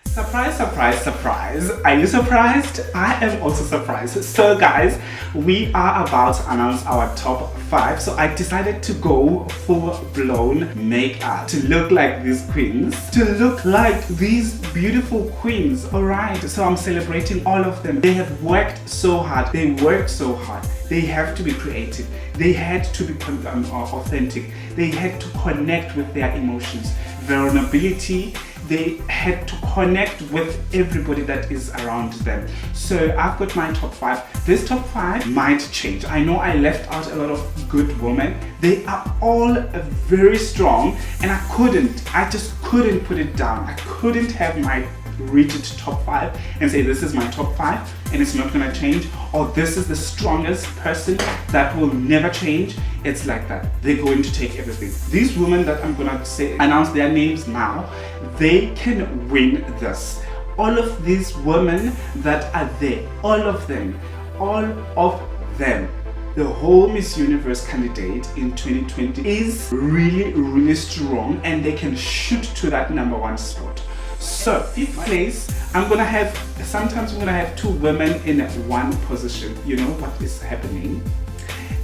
Surprise, surprise, surprise. Are you surprised? I am also surprised. So guys, we are about to announce our top 5. So I decided to go full-blown makeup to look like these queens, to look like these beautiful queens. Alright, so I'm celebrating all of them. They have worked so hard. They worked so hard. They have to be creative. They had to be authentic. They had to connect with their emotions. Vulnerability. They had to connect with everybody that is around them. So I've got my top 5. This top 5 might change. I know I left out a lot of good women. They are all very strong, and I just couldn't put it down. I couldn't have my rigid top 5 and say this is my top 5 and it's not gonna change, or this is the strongest person that will never change. It's like that. They're going to take everything. These women that I'm gonna announce their names now, they can win this. All of these women that are there, all of them, the whole Miss Universe candidate in 2020 is really, really strong, and they can shoot to that #1 spot. So, fifth place, sometimes I'm gonna have 2 women in one position. You know what is happening?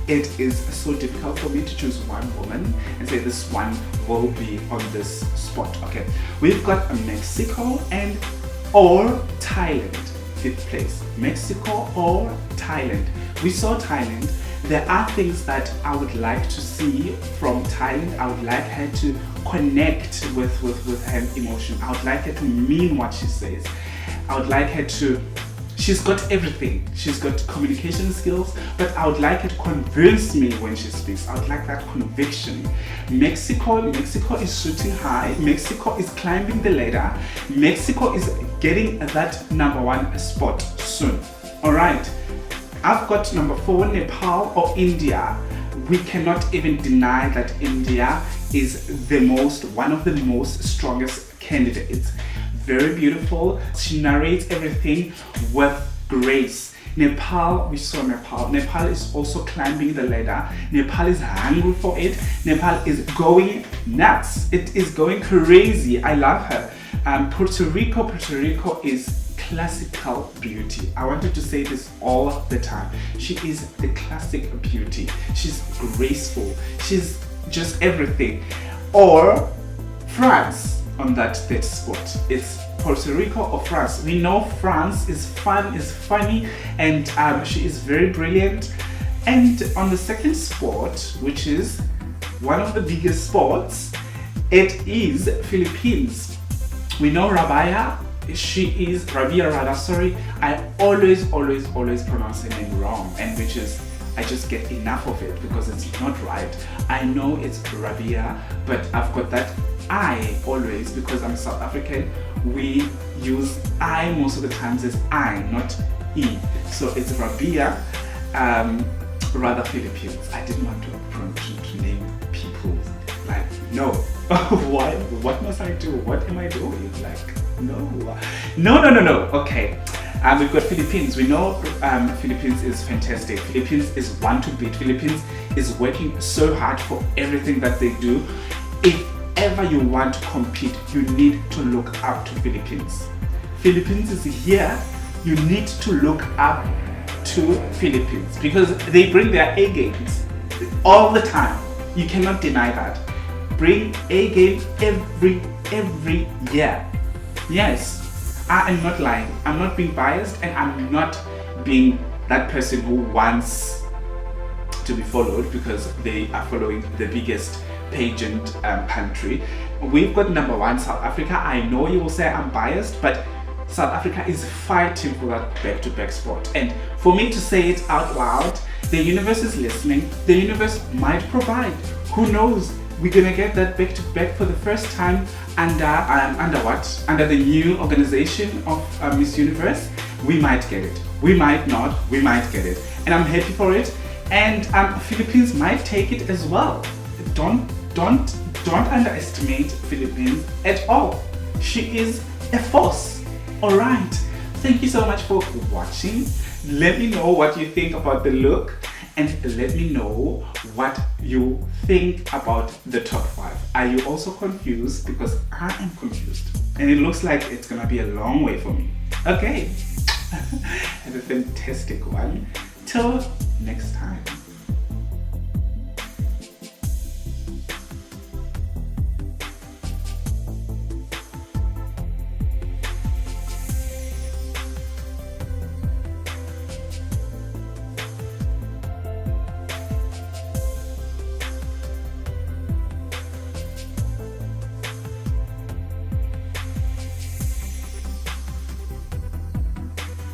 It is so difficult for me to choose one woman and say this one will be on this spot. Okay, we've got Mexico or Thailand. 5th place, Mexico or Thailand. We saw Thailand. There are things that I would like to see from Thailand. I would like her to connect with her emotion. I would like her to mean what she says. I would like her to, she's got everything. She's got communication skills, but I would like her to convince me when she speaks. I would like that conviction. Mexico is shooting high. Mexico is climbing the ladder. Mexico is getting that #1 spot soon. All right. I've got number 4, Nepal or India. We cannot even deny that India is one of the most strongest candidates. Very beautiful. She narrates everything with grace. Nepal, we saw Nepal. Nepal is also climbing the ladder. Nepal is hungry for it. Nepal is going nuts. It is going crazy. I love her. Puerto Rico is classical beauty. I wanted to say this all the time. She is the classic beauty. She's graceful. She's just everything. Or France on that 3rd spot. It's Puerto Rico or France. We know France is funny, and she is very brilliant. And on the 2nd spot, which is one of the biggest spots, it is Philippines. We know Rabia rather, sorry. I always pronounce her name wrong, and which is, I just get enough of it because it's not right. I know it's Rabia, but I've got that I always, because I'm South African, we use I most of the times as I, not E. So it's Rabia, rather Philippines. I didn't want to name people like, no. Why? What must I do? What am I doing? Like, no. Okay. We've got Philippines. We know Philippines is fantastic. Philippines is one to beat. Philippines is working so hard for everything that they do. If ever you want to compete, you need to look up to Philippines. Philippines is here. You need to look up to Philippines because they bring their A games all the time. You cannot deny that. Bring A game every year. Yes, I am not lying. I'm not being biased, and I'm not being that person who wants to be followed because they are following the biggest pageant country. We've got #1 South Africa. I know you will say I'm biased, but South Africa is fighting for that back-to-back spot. And for me to say it out loud, the universe is listening. The universe might provide. Who knows? We're gonna get that back-to-back for the first time under the new organization of Miss Universe. We might get it. We might not. We might get it, and I'm happy for it. And Philippines might take it as well. Don't underestimate Philippines at all. She is a force. All right. Thank you so much for watching. Let me know what you think about the look. and let me know what you think about the top 5. Are you also confused? Because I am confused and it looks like it's gonna be a long way for me. Okay, have a fantastic one. Till next time.